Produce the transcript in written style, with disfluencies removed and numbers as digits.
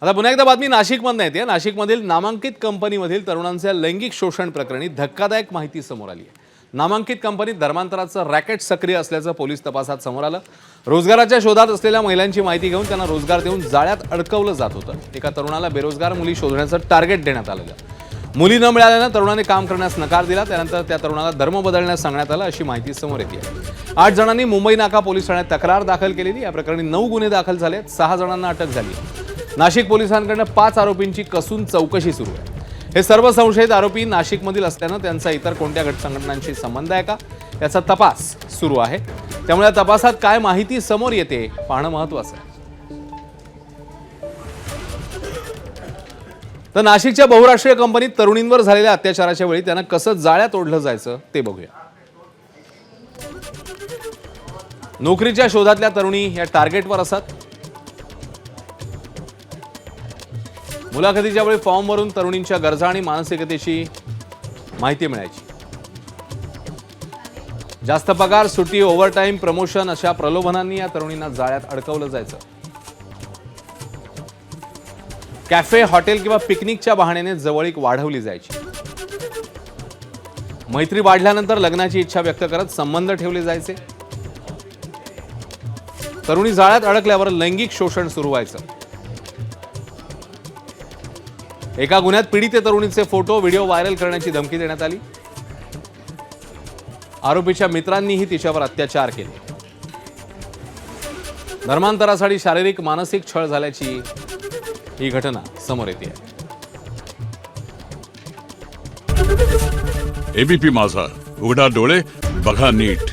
आता पुन्हा एकदा बातमी नाशिकमधून येते। नाशिकमधील नामांकित कंपनीमधील तरुणांच्या लैंगिक शोषण प्रकरणी धक्कादायक माहिती समोर आली आहे। नामांकित कंपनीत धर्मांतराचं रॅकेट सक्रिय असल्याचं पोलीस तपासात समोर आलं। रोजगाराच्या शोधात असलेल्या महिलांची माहिती घेऊन त्यांना रोजगार देऊन जाळ्यात अडकवलं जात होतं। एका तरुणाला बेरोजगार मुली शोधण्याचं टार्गेट देण्यात आलेलं। मुली न मिळाल्यानं तरुणाने काम करण्यास नकार दिला। त्यानंतर त्या तरुणाला धर्म बदलण्यास सांगण्यात आलं अशी माहिती समोर येते। 8 जणांनी मुंबई नाका पोलीस ठाण्यात तक्रार दाखल केलेली। या प्रकरणी 9 गुन्हे दाखल झाले आहेत। 6 जणांना अटक झाली आहे। नाशिक पोलिसांकडून 5 आरोपींची कसून चौकशी सुरू आहे। हे सर्व संशयित आरोपी नाशिकमधील असल्यानं त्यांचा इतर कोणत्या गट संघटनांशी संबंध आहे का याचा तपास सुरू आहे। त्यामुळे या तपासात काय माहिती समोर येते पाहणं महत्त्वाचं आहे। तर नाशिकच्या बहुराष्ट्रीय कंपनीत तरुणींवर झालेल्या अत्याचाराच्या वेळी त्यांना कसं जाळ्यात ओढलं जायचं ते बघूया। नोकरीच्या शोधातल्या तरुणी या टार्गेटवर असतात। मुलाखतीच्या वेळी फॉर्मवरून तरुणींच्या गरजा आणि मानसिकतेची माहिती मिळायची। जास्त पगार, सुट्टी, ओव्हरटाईम, प्रमोशन अशा प्रलोभनांनी या तरुणींना जाळ्यात अडकवलं जायचं। कॅफे, हॉटेल किंवा पिकनिकच्या बहाण्याने जवळीक वाढवली जायची। मैत्री वाढल्यानंतर लग्नाची इच्छा व्यक्त करत संबंध ठेवले जायचे। तरुणी जाळ्यात अडकल्यावर लैंगिक शोषण सुरू व्हायचं। एका गुन्ह्यात पीडित तरुणीचे फोटो, व्हिडिओ व्हायरल करण्याची धमकी देण्यात आली। आरोपीच्या मित्रांनीही तिच्यावर अत्याचार केले। धर्मांतरासाठी शारीरिक मानसिक छळ झाल्याची ही घटना समोर येते। एबीपी माझा, उघडा डोळे बघा नीट।